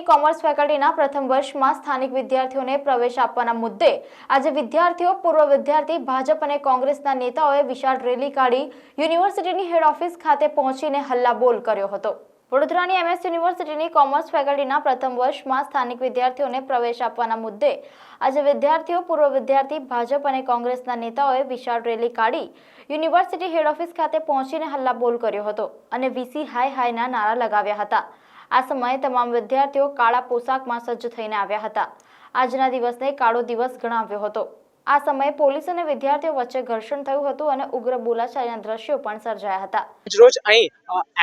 Commerce ફેકલ્ટીના પ્રથમ વર્ષમાં સ્થાનિક વિદ્યાર્થીઓને પ્રવેશ આપવાના મુદ્દે આજે વિદ્યાર્થીઓ, પૂર્વ વિદ્યાર્થી, ભાજપ અને કોંગ્રેસના નેતાઓએ વિશાળ રેલી કાઢી યુનિવર્સિટીની હેડ ઓફિસ ખાતે પહોંચીને હલ્લાબોલ કર્યો હતો। વડોદરાની MS યુનિવર્સિટીની કોમર્સ ફેકલ્ટીના પ્રથમ વર્ષમાં સ્થાનિક વિદ્યાર્થીઓને પ્રવેશ આપવાના મુદ્દે આજે વિદ્યાર્થીઓ, પૂર્વ વિદ્યાર્થી, ભાજપ અને કોંગ્રેસના નેતાઓએ વિશાળ રેલી કાઢી યુનિવર્સિટી હેડ ઓફિસ ખાતે પહોંચીને હલ્લાબોલ કર્યો હતો અને VC હાય હાયના નારા લગાવ્યા હતા। આ સમયે તમામ વિદ્યાર્થીઓ કાળા પોશાકમાં સજ્જ થઈને આવ્યા હતા। આજના દિવસને કાળો દિવસ ગણાવ્યો હતો। આ સમયે પોલીસ અને વિદ્યાર્થીઓ વચ્ચે ઘર્ષણ થયું હતું અને ઉગ્ર બોલાચાલીના દ્રશ્યો પણ સર્જાયા હતા। રોજ અહીં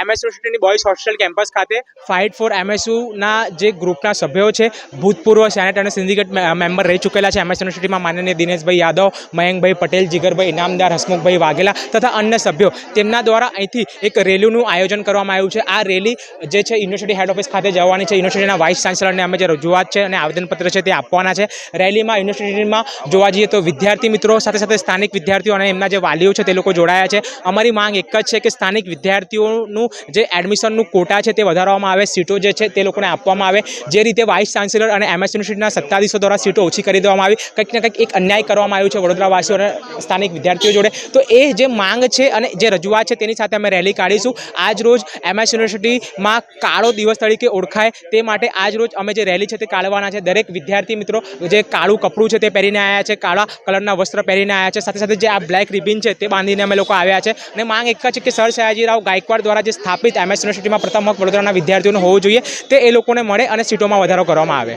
MS યુનિવર્સિટીની બોયઝ હોસ્ટેલ કેમ્પસ ખાતે ફાઇટ ફોર MSU ના જે ગ્રુપના સભ્યો છે, ભૂતપૂર્વ સેનેટ અને સિન્ડિકેટ મેમ્બર રહી ચૂકેલા છે MS યુનિવર્સિટીમાં, માનનીય દિનેશભાઈ યાદવ, મયંકભાઈ પટેલ, જીગરભાઈ ઇનામદાર, હસમુખભાઈ વાઘેલા તથા અન્ય સભ્યો, તેમના દ્વારા અહીંથી એક રેલીનું આયોજન કરવામાં આવ્યું છે। આ રેલી જે છે યુનિવર્સિટી હેડ ઓફિસ ખાતે જવાની છે। યુનિવર્સિટીના વાઇસ ચાન્સલરને અમે જે રજૂઆત છે અને આવેદનપત્ર છે તે આપવાના છે। રેલીમાં યુનિવર્સિટીમાં જોવા જઈએ તો વિદ્યાર્થી મિત્રો સાથે સાથે સ્થાનિક વિદ્યાર્થીઓ અને એમના જે વાલીઓ છે તે લોકો જોડાયા છે। અમારી માંગ એક જ છે કે સ્થાનિક વિદ્યાર્થીઓનું જે એડમિશનનું કોટા છે તે વધારવામાં આવે, સીટો જે છે તે લોકોને આપવામાં આવે। જે રીતે વાઇસ ચાન્સલર અને MS યુનિવર્સિટીના સત્તાધીશો દ્વારા સીટો ઓછી કરી દેવામાં આવી, કંઈક ને કંઈક એક અન્યાય કરવામાં આવ્યું છે વડોદરાવાસીઓ અને સ્થાનિક વિદ્યાર્થીઓ જોડે। તો એ જે માંગ છે અને જે રજૂઆત છે તેની સાથે અમે રેલી કાઢીશું। આજ રોજ MS યુનિવર્સિટીમાં કાળો દિવસ તરીકે ઓળખાય તે માટે આજ રોજ અમે જે રેલી છે તે કાઢવાના છે। દરેક વિદ્યાર્થી મિત્રો જે કાળું કપડું છે તે પહેરીને આવ્યા છે, કાળા કલરના વસ્ત્ર પહેરીને આવ્યા છે, સાથે સાથે જે આ બ્લેક રિબિન છે તે બાંધીને અમે લોકો આવ્યા છે। અને માંગ એક જ છે કે સર સયાજીરાવ ગાયકવાડ દ્વારા જે સ્થાપિત MS યુનિવર્સિટીમાં પ્રથમ વખત વડોદરાના વિદ્યાર્થીઓને હોવું જોઈએ તે એ લોકોને મળે અને સીટોમાં વધારો કરવામાં આવે।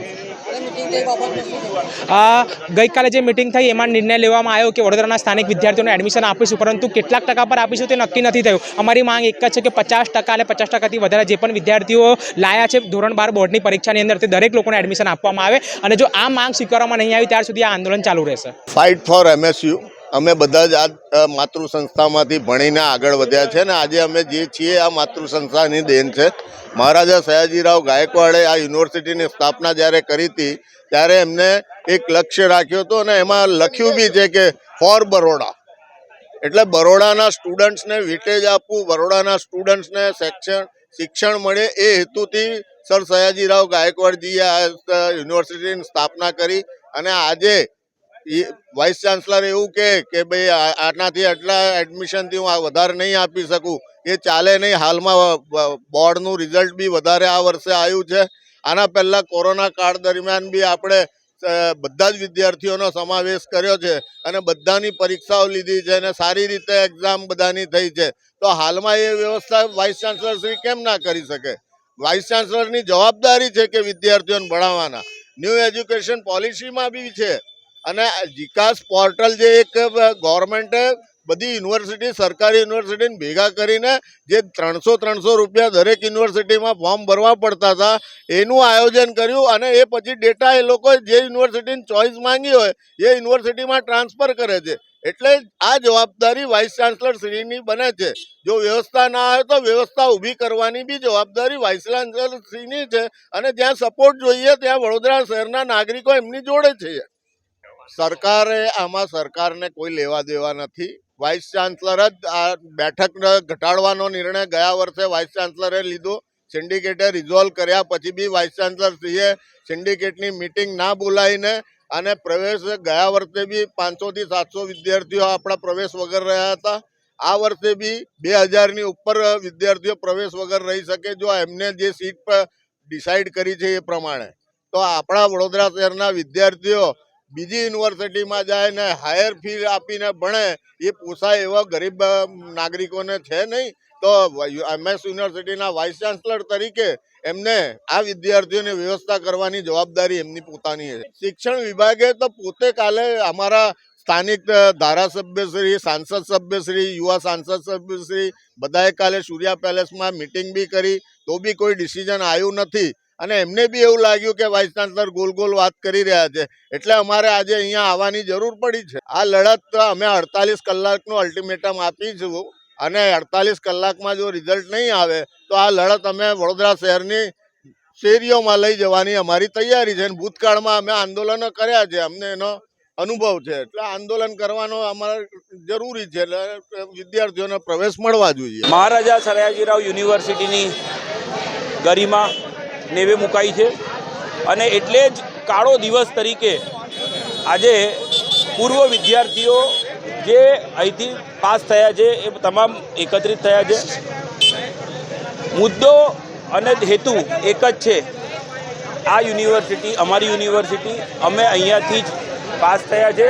ગઈકાલે જે મિટિંગ થઈ એમાં નિર્ણય લેવામાં આવ્યો કે વડોદરાના સ્થાનિક વિદ્યાર્થીઓને એડમિશન આપીશું, પરંતુ કેટલાક ટકા પર આપીશું તે નક્કી નથી થયું। અમારી માંગ એક જ છે કે 50% અને 50%થી વધારે જે પણ વિદ્યાર્થીઓ લાયા છે ધોરણ 12 બોર્ડની પરીક્ષાની અંદર તે દરેક લોકોને એડમિશન આપવામાં આવે અને જો આ માંગ સ્વીકારવામાં નહીં આવી ત્યાર સુધી આ આંદોલન ચાલુ રહેશે। ફાઇટ ફોર MSU અમે બધા જ આ માતૃ સંસ્થામાંથી ભણીને આગળ વધ્યા છે ને આજે અમે જે છીએ આ માતૃ સંસ્થાની દેન છે। મહારાજા સયાજીરાવ ગાયકવાડે આ યુનિવર્સિટીની સ્થાપના જ્યારે કરી હતી ત્યારે એમને એક લક્ષ્ય રાખ્યો હતો અને એમાં લખ્યું બી છે કે ફોર બરોડા, એટલે બરોડાના સ્ટુડન્ટ્સને વિટેજ આપવું, બરોડાના સ્ટુડન્ટ્સને શિક્ષણ મળે એ હેતુથી સર સયાજીરાવ ગાયકવાડજીએ આ યુનિવર્સિટીની સ્થાપના કરી। અને આજે વાઇસ ચાન્સલર એવું કે ભાઈ આટલાથી આટલા એડમિશનથી હું વધારે નહીં આપી શકું, એ ચાલે નહીં। હાલમાં બોર્ડનું રિઝલ્ટ બી વધારે આ વર્ષે આવ્યું છે। આના પહેલાં કોરોના કાળ દરમિયાન બી આપણે બધા જ વિદ્યાર્થીઓનો સમાવેશ કર્યો છે અને બધાની પરીક્ષાઓ લીધી છે અને સારી રીતે એક્ઝામ બધાની થઈ છે। તો હાલમાં એ વ્યવસ્થા વાઇસ ચાન્સલર શ્રી કેમ ના કરી શકે? વાઇસ ચાન્સલરની જવાબદારી છે કે વિદ્યાર્થીઓને ભણાવવાના। ન્યૂ એજ્યુકેશન પોલિસીમાં બી છે અને વિકાસ પોર્ટલ જે એક ગવર્મેન્ટે બધી યુનિવર્સિટી, સરકારી યુનિવર્સિટીને ભેગા કરીને જે 300 રૂપિયા દરેક યુનિવર્સિટીમાં ફોર્મ ભરવા પડતા હતા એનું આયોજન કર્યું અને એ પછી ડેટા એ લોકો જે યુનિવર્સિટીની ચોઇસ માંગી હોય એ યુનિવર્સિટીમાં ટ્રાન્સફર કરે છે। એટલે આ જવાબદારી વાઇસ ચાન્સલર શ્રીની બને છે। જો વ્યવસ્થા ના આવે તો વ્યવસ્થા ઊભી કરવાની બી જવાબદારી વાઇસ ચાન્સલર શ્રીની છે અને જ્યાં સપોર્ટ જોઈએ ત્યાં વડોદરા શહેરના નાગરિકો એમની જોડે છે। સરકારે આમાં સરકારને કોઈ લેવા દેવા નથી। વાઇસ ચાન્સલર જ આ બેઠક ઘટાડવાનો નિર્ણય ગયા વર્ષે વાઇસ ચાન્સલરે લીધો। સિન્ડિકેટે રિઝોલ્વ કર્યા પછી બી વાઇસ ચાન્સલર શ્રીએ સિન્ડિકેટની મિટિંગ ના બોલાવીને અને પ્રવેશ ગયા વર્ષે બી 500 થી 700 વિદ્યાર્થીઓ આપણા પ્રવેશ વગર રહ્યા હતા। આ વર્ષે બી 2000ની ઉપર વિદ્યાર્થીઓ પ્રવેશ વગર રહી શકે જો એમને જે સીટ પર ડિસાઇડ કરી છે એ પ્રમાણે। તો આપણા વડોદરા શહેરના વિદ્યાર્થીઓ બીજી યુનિવર્સિટીમાં જાય ને હાયર ફી આપીને ભણે એ પોસાય એવા ગરીબ નાગરિકોને છે નહીં। તો MS યુનિવર્સિટીના વાઇસ ચાન્સલર તરીકે એમને આ વિદ્યાર્થીઓની વ્યવસ્થા કરવાની જવાબદારી એમની પોતાની છે। શિક્ષણ વિભાગે તો પોતે કાલે અમારા સ્થાનિક ધારાસભ્યશ્રી, સાંસદ સભ્યશ્રી, યુવા સાંસદ સભ્યશ્રી બધાએ કાલે સૂર્યા પેલેસમાં મિટિંગ બી કરી તો બી કોઈ ડિસિઝન આવ્યું નથી અને એમને બી એવું લાગ્યું કે વાઇસ ચાન્સલર ગોલ ગોલ વાત કરી રહ્યા છે એટલે અમારે આજે અહીંયા આવવાની જરૂર પડી છે। આ લડત અમે 48 કલાકનું અલ્ટિમેટમ આપીશું અને 48 કલાકમાં જો રિઝલ્ટ નહીં આવે તો આ લડત અમે વડોદરા શહેરની શેરીઓમાં લઈ જવાની અમારી તૈયારી છે। ભૂતકાળમાં અમે આંદોલનો કર્યા છે, અમને એનો અનુભવ છે એટલે આંદોલન કરવાનો અમારે જરૂરી છે। એટલે વિદ્યાર્થીઓને પ્રવેશ મળવા જોઈએ। મહારાજા સયાજીરાવ યુનિવર્સિટીની ગરિમા નેવે મુકાઈ છે। અને એટલે જ કાળો દિવસ તરીકે આજે પૂર્વ વિદ્યાર્થીઓ જે અહીંથી પાસ થયા છે એ તમામ એકત્રિત થયા છે. મુદ્દો અને હેતુ એક જ છે. આ યુનિવર્સિટી અમારી યુનિવર્સિટી, અમે અહીંયાથી જ પાસ થયા છે.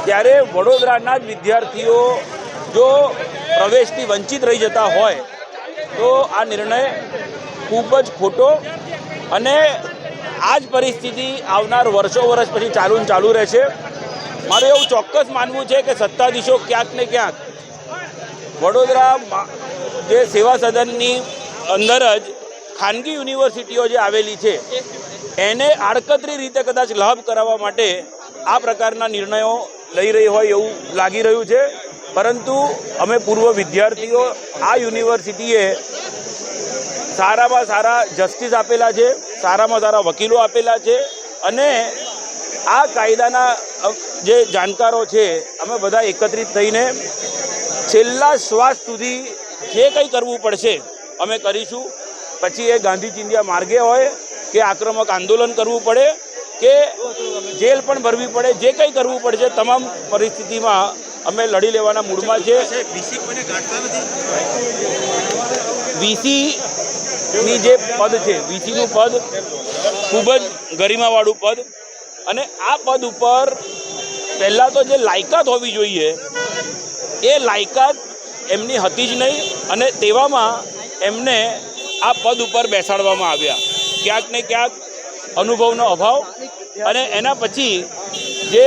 ત્યારે વડોદરાના જ વિદ્યાર્થીઓ જો પ્રવેશથી વંચિત રહી જતા હોય તો આ નિર્ણય ખૂબ જ ખોટો, અને આ જ પરિસ્થિતિ આવનાર વર્ષ પછી ચાલુ રહેશે. મારું એવું ચોક્કસ માનવું છે કે સત્તાધીશો ક્યાંક ને ક્યાંક વડોદરા જે સેવા સદનની અંદર જ ખાનગી યુનિવર્સિટીઓ જે આવેલી છે એને આડકતરી રીતે કદાચ લાભ કરાવવા માટે આ પ્રકારના નિર્ણયો લઈ રહી હોય એવું લાગી રહ્યું છે. પરંતુ અમે પૂર્વ વિદ્યાર્થીઓ આ યુનિવર્સિટીએ સારામાં સારા જસ્ટિસ આપેલા છે, સારામાં સારા વકીલો આપેલા છે, અને આ કાયદાના જે જાણકારો છે અમે બધા એકત્રિત થઈને છેલ્લા શ્વાસ સુધી જે કંઈ કરવું પડશે અમે કરીશું. પછી એ ગાંધી ચિંધ્યા માર્ગે હોય કે આક્રમક આંદોલન કરવું પડે કે જેલ પણ ભરવી પડે, જે કંઈ કરવું પડશે તમામ પરિસ્થિતિમાં અમે લડી લેવાના મૂડમાં છે. વીસીની જે પદ છે, વીસીનું પદ ખૂબ જ ગરિમાવાળું પદ, અને આ પદ ઉપર પહેલાં તો જે લાયકાત હોવી જોઈએ એ લાયકાત એમની હતી જ નહીં, અને તેવામાં એમને આ પદ ઉપર બેસાડવામાં આવ્યા. ક્યાંક ને ક્યાંક અનુભવનો અભાવ, અને એના પછી જે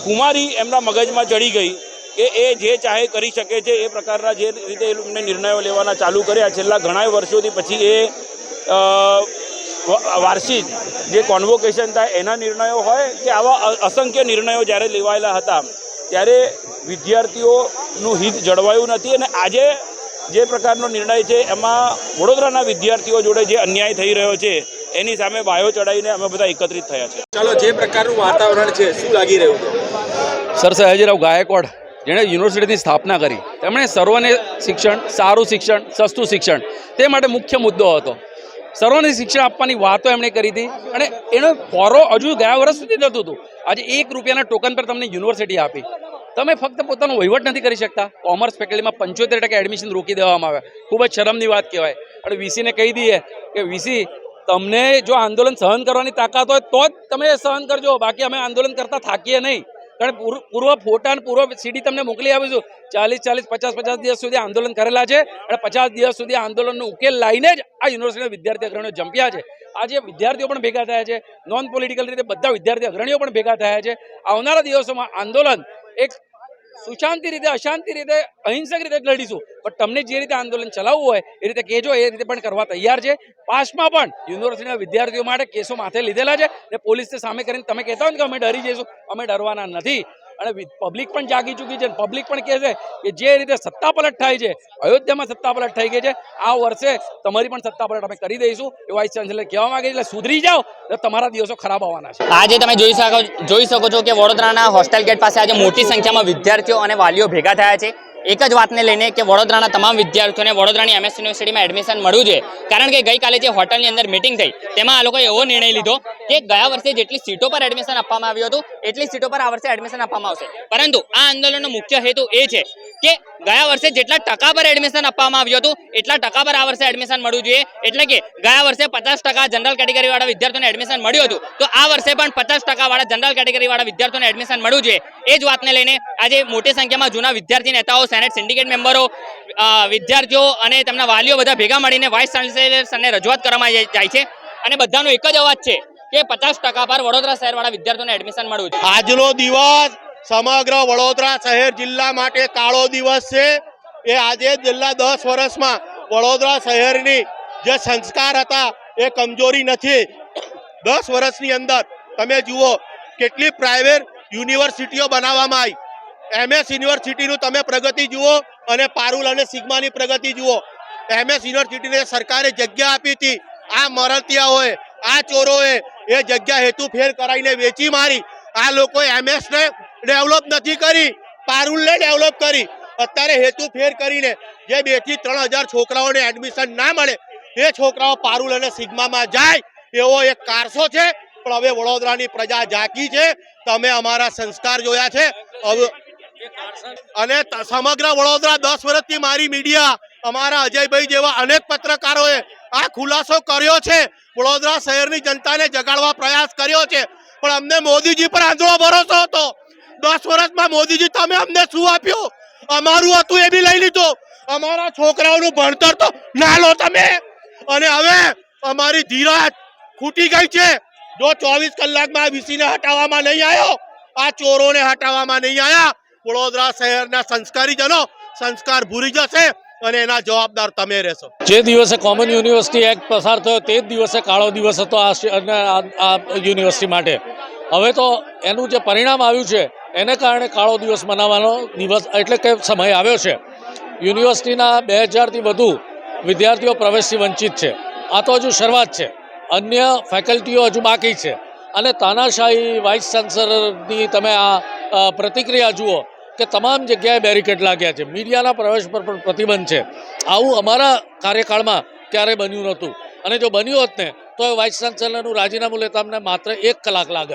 કુમારી એમના મગજમાં ચડી ગઈ કે એ જે ચાહે કરી શકે છે એ પ્રકારના જે રીતે એ લોકોને નિર્ણયો લેવાના ચાલુ કર્યા છેલ્લા ઘણા વર્ષોથી, પછી એ વાર્ષિક જે કોન્વોકેશન થાય એના નિર્ણયો હોય કે આવા અસંખ્ય નિર્ણયો જ્યારે લેવાયેલા હતા ત્યારે વિદ્યાર્થીઓનું હિત જળવાયું નથી. અને આજે જે પ્રકારનો નિર્ણય છે એમાં વડોદરાના વિદ્યાર્થીઓ જોડે જે અન્યાય થઈ રહ્યો છે એની સામે બાયો ચડાવીને અમે બધા એકત્રિત થયા છે. ચાલો, જે પ્રકારનું વાતાવરણ છે શું લાગી રહ્યું છે? સર સયાજીરાવ ગાયકવાડ, જેણે યુનિવર્સિટીની સ્થાપના કરી, તેમણે સર્વને શિક્ષણ, સારું શિક્ષણ, સસ્તું શિક્ષણ તે માટે મુખ્ય મુદ્દો હતો. સર્વને શિક્ષણ આપવાની વાતો એમણે કરી હતી, અને એનો ફોરો હજુ ગયા વર્ષ સુધી થતું હતું. આજે ₹1 ટોકન પર તમને યુનિવર્સિટી આપી. તમે ફક્ત પોતાનો વહીવટ નથી કરી શકતા. કોમર્સ ફેકલ્ટીમાં 75% એડમિશન રોકી દેવામાં આવ્યા. ખૂબ જ શરમની વાત કહેવાય. અને વીસીને કહી દઈએ કે વીસી, તમને જો આંદોલન સહન કરવાની તાકાત હોય તો જ તમે સહન કરજો, બાકી અમે આંદોલન કરતા થાકીએ નહીં. કારણ પૂર્વ ફોટા અને પૂર્વ સીડી તમને મોકલી આપીશું. 40, 50 દિવસ સુધી આંદોલન કરેલા છે, અને 50 દિવસ સુધી આંદોલનનો ઉકેલ લાવીને જ આ યુનિવર્સિટીના વિદ્યાર્થી અગ્રણીઓ જંપ્યા છે. આજે વિદ્યાર્થીઓ પણ ભેગા થયા છે, નોન પોલિટિકલ રીતે બધા વિદ્યાર્થી અગ્રણીઓ પણ ભેગા થયા છે. આવનારા દિવસોમાં આંદોલન એક સુશાંતિ રીતે, અશાંતિ રીતે, અહિંસક રીતે લડીશું. પણ તમને જે રીતે આંદોલન ચલાવવું હોય એ રીતે કહેજો, એ રીતે પણ કરવા તૈયાર છે. પાસમાં પણ યુનિવર્સિટીના વિદ્યાર્થીઓ માટે કેસો માથે લીધેલા છે, ને પોલીસને સામે કરીને તમે કહેતા હોય ને કે અમે ડરી જઈશું, અમે ડરવાના નથી. અને પબ્લિક પણ જાગી ચૂકી છે. પબ્લિક પણ કહે છે કે જે રીતે સત્તા પલટ થાય છે, અયોધ્યામાં સત્તા પલટ થઈ ગઈ છે, આ વર્ષે તમારી પણ સત્તા પલટ અમે કરી દઈશું એવું વાઇસ ચાન્સેલર કહેવા માંગે છે. એટલે સુધરી જાઓ તો તમારા દિવસો ખરાબ આવવાના છે. આજે તમે જોઈ શકો છો કે વડોદરાના હોસ્ટેલ ગેટ પાસે આજે મોટી સંખ્યામાં વિદ્યાર્થીઓ અને વાલીઓ ભેગા થયા છે. એક જ વાતને લઈને કે વડોદરાના તમામ વિદ્યાર્થીઓને વડોદરાની MS યુનિવર્સિટીમાં એડમિશન મળવું જોઈએ. કારણ કે ગઈકાલે જે હોટલની અંદર મિટિંગ થઈ તેમાં આ લોકોએ એવો નિર્ણય લીધો કે ગયા વર્ષે જેટલી સીટો પર એડમિશન આપવામાં આવ્યું હતું એટલી સીટો પર આ વર્ષે એડમિશન આપવામાં આવશે. પરંતુ આ આંદોલનનો મુખ્ય હેતુ એ છે કે ગયા વર્ષે જેટલા ટકા પર એડમિશન આપવામાં આવ્યું હતું એટલા ટકા પર આ વર્ષે એડમિશન મળવું જોઈએ. એટલે કે ગયા વર્ષે 50% જનરલ કેટેગરી વાળા વિદ્યાર્થીઓને એડમિશન મળ્યું હતું, તો આ વર્ષે પણ 50% વાળા જનરલ કેટેગરી વાળા વિદ્યાર્થીઓને એડમિશન મળવું જોઈએ. એ જ વાતને લઈને આજે મોટી સંખ્યામાં જૂના વિદ્યાર્થી નેતાઓ, સેનેટ સિન્ડિકેટ મેમ્બરો, વિદ્યાર્થીઓ અને તેમના વાલીઓ બધા ભેગા મળીને વાઇસ ચાન્સેલરને રજૂઆત કરવામાં જાય છે. અને બધાનો એક જ અવાજ છે કે 50% પર વડોદરા શહેરવાળા વિદ્યાર્થીઓને એડમિશન મળવું જોઈએ. આજનો દિવસ સમગ્ર વડોદરા શહેર જિલ્લા માટે કાળો દિવસ છે. એ આજે છેલ્લા 10 વર્ષમાં વડોદરા શહેરની જે સંસ્કાર હતા એ કમજોરી નથી. 10 વર્ષની અંદર તમે જુઓ કેટલી પ્રાઇવેટ યુનિવર્સિટીઓ બનાવવામાં આવી. MS યુનિવર્સિટીનું તમે પ્રગતિ જુઓ અને પારુલ અને સિગ્માની પ્રગતિ જુઓ. MS યુનિવર્સિટીને સરકારે જગ્યા આપી હતી. આ મરતિયાઓએ, આ ચોરોએ એ જગ્યા હેતુફેર કરાવીને વેચી મારી. આ લોકોએ MS ને ડેવલપ નથી કરી, પારુલને ડેવલપ કરી. અત્યારે હેતુફેર કરીને જે 2 થી 3 હજાર છોકરાઓને એડમિશન ના મળે એ છોકરાઓ પારુલ અને સિગ્મામાં જાય એવો એક કારસો છે. પણ હવે વડોદરાની પ્રજા જાગી છે. તમે અમારા સંસ્કાર જોયા છે હવે અને સમગ્ર વડોદરા 10 વર્ષથી મારી મીડિયા અમારા અજયભાઈ જેવા અનેક પત્રકારોએ આ ખુલાસો કર્યો છે. વડોદરા શહેરની જનતાને જગાડવા પ્રયાસ કર્યો છે. પણ અમને મોદીજી પર આંધળો ભરોસો હતો. 10 વર્ષમાં મોદીજી તમે અમને શું આપ્યું? અમારું હતું એ બી લઈ લીધું. અમારા છોકરાઓનું ભણતર તો ના લો તમે. અને હવે અમારી ધીરજ ખૂટી ગઈ છે. જો 24 કલાકમાં વીસીને હટાવવામાં નહીં આવ્યો, આ ચોરોને હટાવવામાં નહીં આવ્યા, વડોદરા શહેરના સંસ્કારીજનો સંસ્કાર ભૂલી જશે અને એના જવાબદાર તમે રહેશો. જે દિવસે કોમન યુનિવર્સિટી એક્ટ પસાર થયો તે જ દિવસે કાળો દિવસ હતો આ યુનિવર્સિટી માટે. હવે તો એનું જે પરિણામ આવ્યું છે એને કારણે કાળો દિવસ મનાવવાનો દિવસ એટલે કે સમય આવ્યો છે. યુનિવર્સિટીના 2000થી વધુ વિદ્યાર્થીઓ પ્રવેશથી વંચિત છે. આ તો હજુ શરૂઆત છે. અન્ય ફેકલ્ટીઓ હજુ બાકી છે. અને તાનાશાહી વાઇસ ચાન્સલરની તમે આ પ્રતિક્રિયા જુઓ કે તમામ જગ્યાએ બેરિકેડ લાગ્યા છે. મીડિયાના પ્રવેશ પર પણ પ્રતિબંધ છે. આવું અમારા કાર્યકાળમાં ક્યારેય બન્યું નહોતું. અને જો બન્યું હોત ને તો એ વાઇસ ચાન્સલરનું રાજીનામું લેતા અમને માત્ર 1 કલાક લાગત.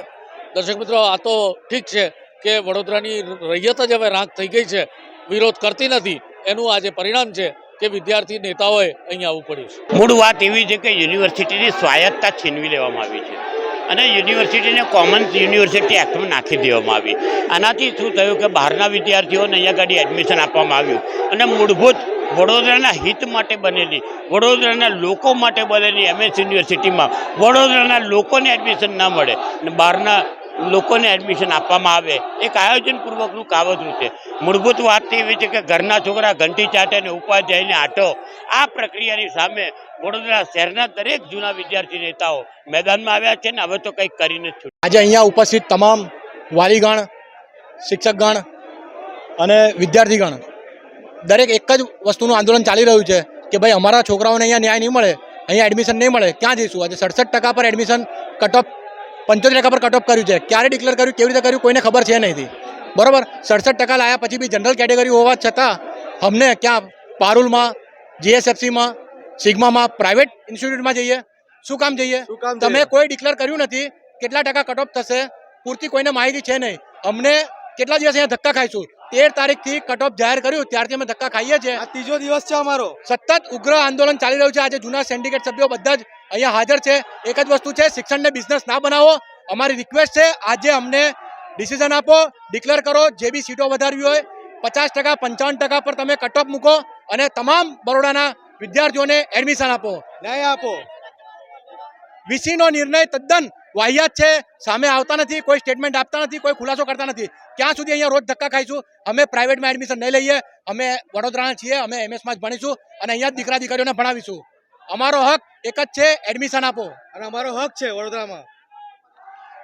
દર્શક મિત્રો, આ તો ઠીક છે કે વડોદરાની રૈયત જ હવે રાંક થઈ ગઈ છે, વિરોધ કરતી નથી. એનું આજે પરિણામ છે કે વિદ્યાર્થી નેતાઓએ અહીંયા આવવું પડ્યું છે. મૂળ વાત એવી છે કે યુનિવર્સિટીની સ્વાયત્તતા છીનવી લેવામાં આવી છે અને યુનિવર્સિટીને કોમન યુનિવર્સિટી એક્ટમાં નાખી દેવામાં આવી. આનાથી શું થયું કે બહારના વિદ્યાર્થીઓને અહીંયા ગાડી એડમિશન આપવામાં આવ્યું અને મૂળભૂત વડોદરાના હિત માટે બનેલી, વડોદરાના લોકો માટે બનેલી એમએસ યુનિવર્સિટીમાં વડોદરાના લોકોને એડમિશન ના મળે અને બહારના લોકોને એડમિશન આપવામાં આવે એક આયોજનપૂર્વકનું કાવતરું છે. મૂળભૂત વાત એવી છે કે ઘરના છોકરા ઘંટી ચાટે અને ઉપાધ્યાયને આટો. આ પ્રક્રિયાની સામે વડોદરા શહેરના દરેક જૂના વિદ્યાર્થી નેતાઓ મેદાનમાં આવ્યા છે ને હવે તો કંઈક કરીને જ છૂટ. આજે અહીંયા ઉપસ્થિત તમામ વાલીગણ, શિક્ષકગણ અને વિદ્યાર્થીગણ દરેક એક જ વસ્તુનું આંદોલન ચાલી રહ્યું છે કે ભાઈ અમારા છોકરાઓને અહીંયા ન્યાય નહીં મળે, અહીંયા એડમિશન નહીં મળે, ક્યાં જઈશું? આજે 67% પર એડમિશન કટ ઓફ 75% પર કટ ઓફ કર્યું છે. ક્યારે ડિક્લેર કર્યું, કેવી રીતે કર્યું, કોઈને ખબર છે નહીં. બરાબર, 67% લાયા પછી બી જનરલ કેટેગરી હોવા છતાં અમને ક્યાં પારુલમાં, જીએસએફસીમાં, સિગ્મામાં, પ્રાઇવેટ ઇન્સ્ટિટ્યૂટમાં જઈએ? શું કામ જઈએ? તમે કોઈ ડિક્લેર કર્યું નથી કેટલા ટકા કટ ઓફ થશે, પૂરતી કોઈને માહિતી છે નહીં. અમને કેટલા દિવસ અહીંયા ધક્કા ખાઈશું? 13 તારીખથી કટ ઓફ જાહેર કર્યું ત્યારથી અમે ધક્કા ખાઈએ છીએ. આ 3જો દિવસ છે અમારો. સતત ઉગ્ર આંદોલન ચાલી રહ્યું છે. આજે જૂના સિન્ડિકેટ સભ્યો બધા જ અહીંયા હાજર છે. એક જ વસ્તુ છે, શિક્ષણને બિઝનેસ ના બનાવો. અમારી રિક્વેસ્ટ છે, આજે અમને ડિસિઝન આપો, ડિક્લેર કરો. જે બી સીટો વધારવી હોય 50%, 55% પર તમે કટ ઓફ મૂકો અને તમામ બરોડાના વિદ્યાર્થીઓને એડમિશન આપો, ન્યાય આપો. વીસીનો નિર્ણય તદ્દન વાહિયાત છે. સામે આવતા નથી, કોઈ સ્ટેટમેન્ટ આપતા નથી, કોઈ ખુલાસો કરતા નથી. ક્યાં સુધી અહીંયા રોજ ધક્કા ખાઈશું? અમે પ્રાઇવેટમાં એડમિશન નહીં લઈએ. અમે વડોદરાના છીએ, અમે એમએસમાં જ ભણીશું અને અહીંયા જ દીકરા દીકરીઓને ભણાવીશું. અમારો હક એક જ છે, એડમિશન આપો. અને અમારો હક છે વડોદરામાં.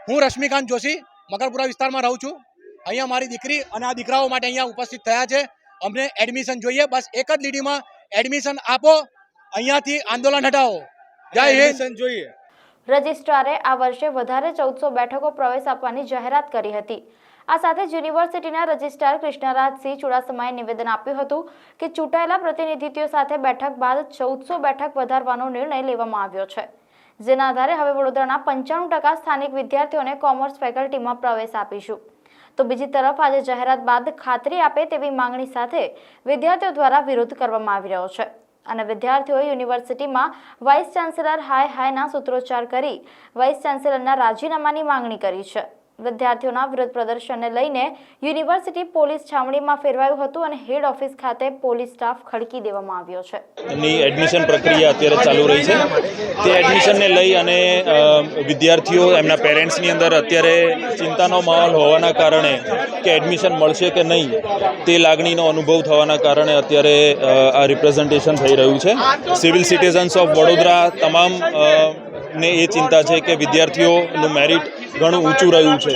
હું રશ્મિકાંત જોશી મકરપુરા વિસ્તારમાં રહું છું. અહીંયા મારી દીકરી અને આ દીકરાઓ માટે અહીંયા ઉપસ્થિત થયા છે. અમને એડમિશન જોઈએ, બસ એક જ લીટીમાં એડમિશન આપો, અહીંયાથી આંદોલન હટાવો. જય હિન્દ. જોઈએ. રજિસ્ટ્રારે આ વર્ષે વધારે 1400 બેઠકો પ્રવેશ આપવાની જાહેરાત કરી હતી. આ સાથે જ યુનિવર્સિટીના રજિસ્ટ્રાર કૃષ્ણરાજસિંહ ચુડાસમાએ નિવેદન આપ્યું હતું કે ચૂંટાયેલા પ્રતિનિધિઓ સાથે બેઠક બાદ 1400 બેઠક વધારવાનો નિર્ણય લેવામાં આવ્યો છે, જેના આધારે હવે વડોદરાના 95% સ્થાનિક વિદ્યાર્થીઓને કોમર્સ ફેકલ્ટીમાં પ્રવેશ આપીશું. તો બીજી તરફ આજે જાહેરાત બાદ ખાતરી આપે તેવી માંગણી સાથે વિદ્યાર્થીઓ દ્વારા વિરોધ કરવામાં આવી રહ્યો છે અને વિદ્યાર્થીઓએ યુનિવર્સિટીમાં વાઇસ ચાન્સેલર હાયના સૂત્રોચ્ચાર કરી વાઇસ ચાન્સેલરના રાજીનામાની માંગણી કરી છે. વિદ્યાર્થીઓના વિરોધ પ્રદર્શનને લઈને યુનિવર્સિટી પોલીસ છાવણીમાં ફેરવાયું હતું અને હેડ ઓફિસ ખાતે પોલીસ સ્ટાફ ખડકી દેવામાં આવ્યો છે. એમની એડમિશન પ્રક્રિયા અત્યારે ચાલુ રહી છે. તે એડમિશનને લઈ અને વિદ્યાર્થીઓ એમના પેરેન્ટ્સની અંદર અત્યારે ચિંતાનો માહોલ હોવાના કારણે કે એડમિશન મળશે કે નહીં તે લાગણીનો અનુભવ થવાના કારણે અત્યારે આ રિપ્રેઝન્ટેશન થઈ રહ્યું છે. સિવિલ સિટીઝન્સ ઓફ વડોદરા તમામ ને એ ચિંતા છે કે વિદ્યાર્થીઓનું મેરિટ ઘણું ઊંચું રહ્યું છે.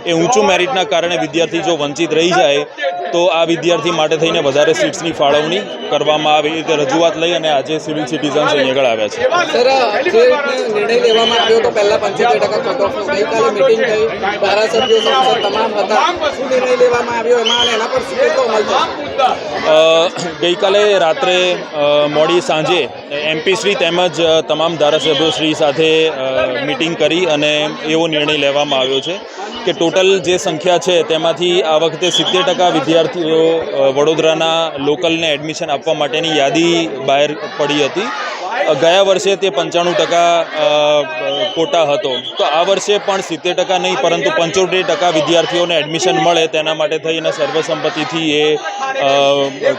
એ ઊંચું મેરિટના કારણે વિદ્યાર્થી જો વંચિત રહી જાય તો આ વિદ્યાર્થી માટે થઈને વધારે સીટ્સની ફાળવણી કરવામાં આવે એ રજૂઆત લઈ અને આજે સિવિલ સિટીઝન્સ અહીં આગળ આવ્યા છે. સર, જે નિર્ણય લેવામાં આવ્યો તો પહેલા 75% કટ ઓફનો ગઈકાલે મિટિંગ થઈ, ધારાસભ્યો સંસદ તમામ હતા. શું નિર્ણય લેવામાં આવ્યો એમાં અને એના પર શું કેટલો અમલ થશે? ગઈકાલે રાત્રે મોડી સાંજે એમપીશ્રી તેમજ તમામ ધારાસભ્યોશ્રી સાથે મિટિંગ કરી અને એવો નિર્ણય લેવામાં આવ્યો છે કે ટોટલ જે સંખ્યા છે તેમાંથી આ વખતે 70% વિદ્યાર્થીઓ વડોદરાના લોકલને એડમિશન આપવા માટેની યાદી બહાર પડી હતી. ગયા વર્ષે તે 95% કોટા હતો, તો આ વર્ષે પણ 70% નહીં પરંતુ 75% વિદ્યાર્થીઓને એડમિશન મળે તેના માટે થઈને સર્વસંમતિથી એ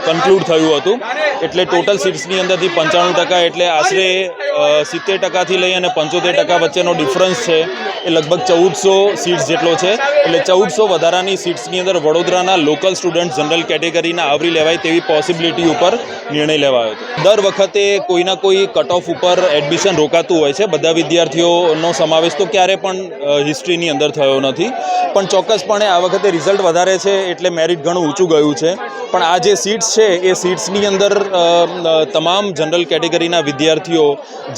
કન્ક્લુડ થયું હતું. એટલે ટોટલ સીટ્સની અંદરથી 95% એટલે આશરે 70%થી લઈ અને 75% વચ્ચેનો ડિફરન્સ છે એ લગભગ 1400 સીટ્સ જેટલો છે. એટલે 1400 વધારાની સીટ્સની અંદર વડોદરાના લોકલ સ્ટુડન્ટ જનરલ કેટેગરીના આવરી લેવાય તેવી પોસિબિલિટી ઉપર નિર્ણય લેવાયો હતો. દર વખતે કોઈના કોઈ કટ ઓફ ઉપર એડમિશન રોકાતું હોય છે. બધા વિદ્યાર્થીઓનો સમાવેશ તો ક્યારે પણ હિસ્ટ્રીની અંદર થયો નથી, પણ ચોક્કસપણે આ વખતે રિઝલ્ટ વધારે છે એટલે મેરિટ ઘણું ઊંચું ગયું છે. પણ આ જે સીટ્સ છે એ સીટ્સની અંદર તમામ જનરલ કેટેગરીના વિદ્યાર્થીઓ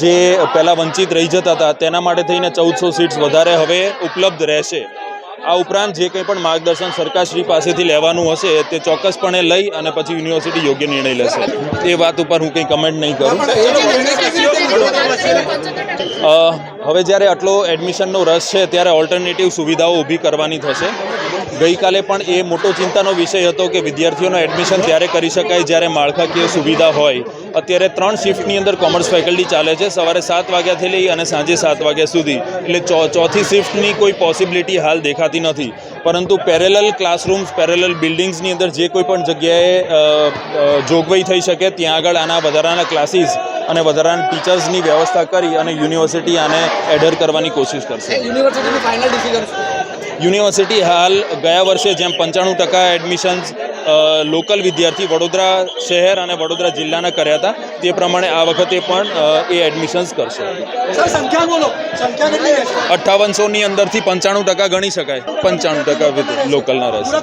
જે પહેલાં વંચિત રહી જતા હતા તેના માટે થઈને 1400 સીટ્સ વધારે હવે ઉપલબ્ધ રહેશે. આ ઉપરાંત જે કંઈ પણ માર્ગદર્શન સરકારશ્રી પાસેથી લેવાનું હશે તે ચોક્કસપણે લઈ અને પછી યુનિવર્સિટી યોગ્ય નિર્ણય લેશે. એ વાત ઉપર હું કંઈ કમેન્ટ નહીં કરું. હવે જ્યારે આટલો એડમિશનનો રસ છે ત્યારે ઓલ્ટરનેટિવ સુવિધાઓ ઊભી કરવાની થશે. ગઈકાલે પણ એ મોટો ચિંતાનો વિષય હતો કે વિદ્યાર્થીઓનો એડમિશન ત્યારે કરી શકાય જ્યારે માળખાકીય સુવિધા હોય. અત્યારે 3 શિફ્ટની અંદર કોમર્સ ફેકલ્ટી ચાલે છે, સવારે 7 વાગ્યાથી લઈ અને સાંજે 7 વાગ્યા સુધી. એટલે ચોથી શિફ્ટની કોઈ પોસિબિલિટી હાલ દેખાતી નથી, પરંતુ પેરેલલ ક્લાસરૂમ્સ, પેરેલલ બિલ્ડિંગ્સની અંદર જે કોઈ પણ જગ્યાએ જોગવાઈ થઈ શકે ત્યાં આગળ આના વધારાના ક્લાસીસ અને વધારાના ટીચર્સની વ્યવસ્થા કરી અને યુનિવર્સિટી આને એડર કરવાની કોશિશ કરશે. યુનિવર્સિટીનું ફાઇનલ ડિસિઝન યુનિવર્સિટી હાલ ગયા વર્ષે જેમ 95% એડમિશન્સ લોકલ વિદ્યાર્થી વડોદરા શહેર અને વડોદરા જિલ્લાના કર્યા હતા તે પ્રમાણે આ વખતે પણ એ એડમિશન્સ કરશે. 5800ની અંદરથી 95% ગણી શકાય. 95% લોકલના રહેશે.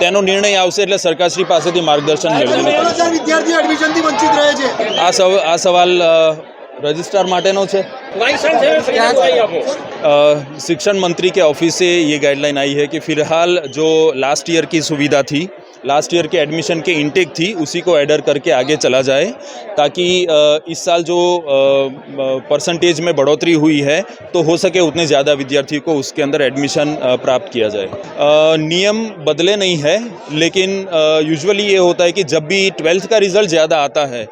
તેનો નિર્ણય આવશે એટલે સરકારશ્રી પાસેથી માર્ગદર્શન મેળવીને આ સવાલ रजिस्ट्रार माटेनो छे। शिक्षण मंत्री के ऑफिस से ये गाइडलाइन आई है कि फ़िलहाल जो लास्ट ईयर की सुविधा थी, लास्ट ईयर के एडमिशन के इंटेक थी, उसी को एडर करके आगे चला जाए, ताकि इस साल जो परसेंटेज में बढ़ोतरी हुई है तो हो सके उतने ज़्यादा विद्यार्थियों को उसके अंदर एडमिशन प्राप्त किया जाए। नियम बदले नहीं है, लेकिन यूजुअली ये होता है कि जब भी 12th का रिज़ल्ट ज़्यादा आता है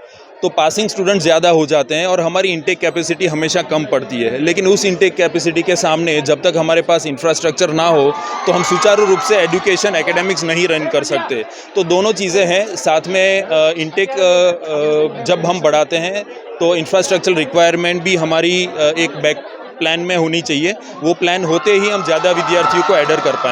तो पासिंग स्टूडेंट ज़्यादा हो जाते हैं और हमारी इंटेक कैपेसिटी हमेशा कम पड़ती है। लेकिन उस इंटेक कैपेसिटी के सामने जब तक हमारे पास इंफ्रास्ट्रक्चर ना हो तो हम सुचारू रूप से एजुकेशन एकेडमिक्स नहीं रन कर सकते। तो दोनों चीज़ें हैं साथ में। इंटेक जब हम बढ़ाते हैं तो इंफ्रास्ट्रक्चर रिक्वायरमेंट भी हमारी एक बैक प्लान में होनी चाहिए। वो प्लान होते ही हम ज़्यादा विद्यार्थियों को एडर कर पाएँ।